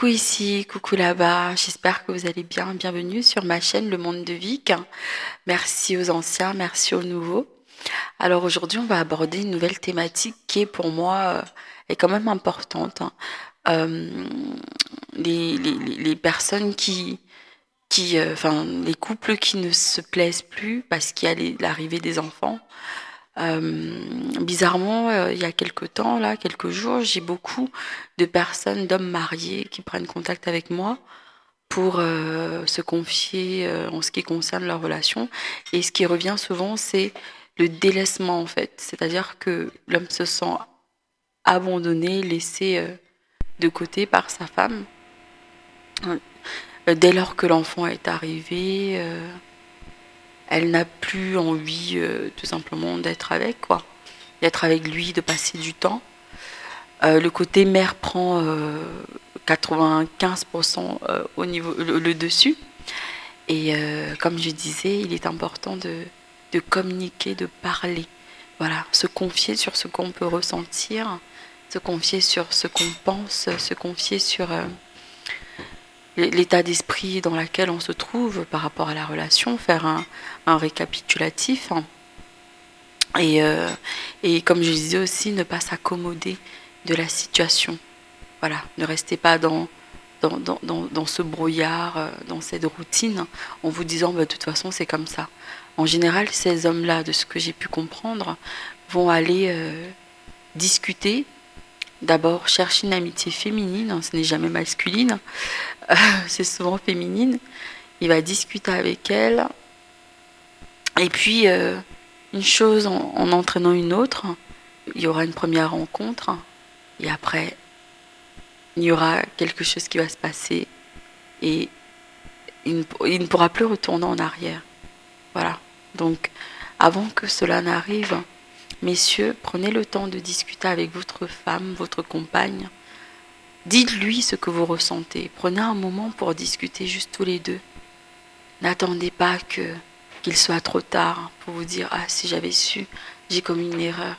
Coucou ici, coucou là-bas, j'espère que vous allez bien. Bienvenue sur ma chaîne Le Monde de Vic. Merci aux anciens, merci aux nouveaux. Alors aujourd'hui, on va aborder une nouvelle thématique qui est pour moi est quand même importante, hein. Euh, les personnes enfin, les couples qui ne se plaisent plus parce qu'il y a l'arrivée des enfants. Bizarrement, il y a quelque temps, là, quelques jours, j'ai beaucoup de personnes, d'hommes mariés qui prennent contact avec moi pour se confier en ce qui concerne leur relation. Et ce qui revient souvent, c'est le délaissement, en fait. C'est-à-dire que l'homme se sent abandonné, laissé de côté par sa femme. Dès lors que l'enfant est arrivé, elle n'a plus envie tout simplement d'être avec, quoi. D'être avec lui, de passer du temps. Le côté mère prend 95% au niveau, le dessus. Et comme je disais, il est important de communiquer, de parler. Voilà, se confier sur ce qu'on peut ressentir, se confier sur ce qu'on pense, se confier sur l'état d'esprit dans lequel on se trouve par rapport à la relation, faire un récapitulatif. Et comme je disais aussi, ne pas s'accommoder de la situation. Voilà, ne restez pas dans ce brouillard, dans cette routine, en vous disant de toute façon c'est comme ça. En général, ces hommes-là, de ce que j'ai pu comprendre, vont aller discuter. D'abord, chercher une amitié féminine, ce n'est jamais masculine, c'est souvent féminine. Il va discuter avec elle. Et puis, une chose en entraînant une autre, il y aura une première rencontre. Et après, il y aura quelque chose qui va se passer. Et il ne pourra plus retourner en arrière. Voilà. Donc, avant que cela n'arrive, messieurs, prenez le temps de discuter avec votre femme, votre compagne. Dites-lui ce que vous ressentez. Prenez un moment pour discuter juste tous les deux. N'attendez pas qu'il soit trop tard pour vous dire « Ah, si j'avais su, j'ai commis une erreur,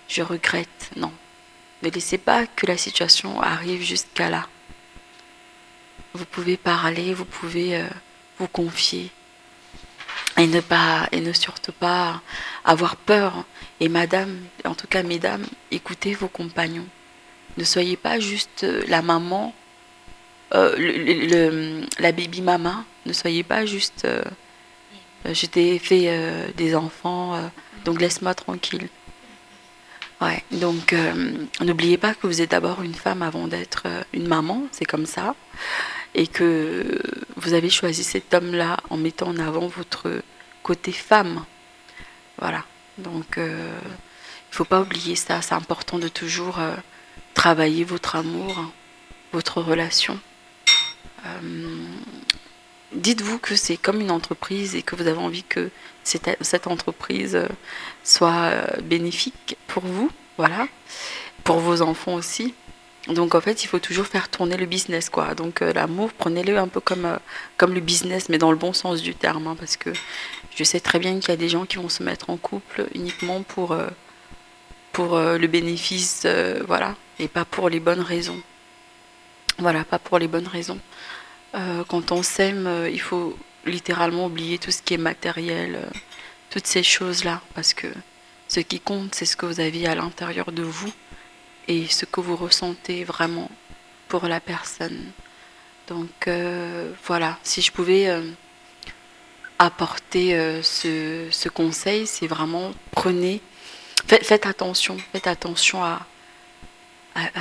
je regrette. » Non. Ne laissez pas que la situation arrive jusqu'à là. Vous pouvez parler, vous pouvez vous confier. Et ne surtout pas avoir peur. Et madame, en tout cas mesdames, écoutez vos compagnons. Ne soyez pas juste la maman, la baby mama. Ne soyez pas juste je t'ai fait des enfants, donc laisse-moi tranquille. Ouais, donc n'oubliez pas que vous êtes d'abord une femme avant d'être une maman, c'est comme ça. Et que vous avez choisi cet homme-là en mettant en avant votre côté femme. Voilà. Donc, il ne faut pas oublier ça. C'est important de toujours travailler votre amour, votre relation. Dites-vous que c'est comme une entreprise et que vous avez envie que cette entreprise soit bénéfique pour vous, voilà, pour vos enfants aussi. Donc en fait, il faut toujours faire tourner le business, quoi. Donc l'amour, prenez-le un peu comme le business, mais dans le bon sens du terme, hein, parce que je sais très bien qu'il y a des gens qui vont se mettre en couple uniquement pour le bénéfice, voilà, et pas pour les bonnes raisons. Voilà, pas pour les bonnes raisons. Quand on s'aime, il faut littéralement oublier tout ce qui est matériel, toutes ces choses-là, parce que ce qui compte, c'est ce que vous avez à l'intérieur de vous et ce que vous ressentez vraiment pour la personne. Donc voilà, si je pouvais apporter ce conseil, c'est vraiment faites attention à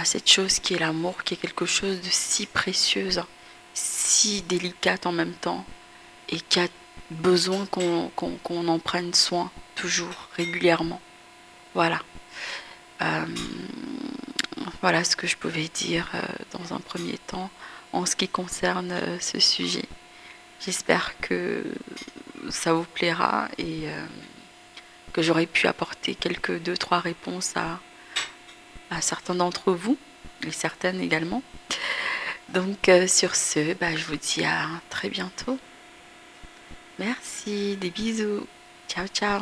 cette chose qui est l'amour, qui est quelque chose de si précieuse, si délicate en même temps, et qui a besoin qu'on en prenne soin toujours, régulièrement. Voilà. Euh, voilà ce que je pouvais dire dans un premier temps en ce qui concerne ce sujet. J'espère que ça vous plaira et que j'aurai pu apporter quelques 2-3 réponses à certains d'entre vous, et certaines également. Donc sur ce, je vous dis à très bientôt. Merci, des bisous. Ciao, ciao.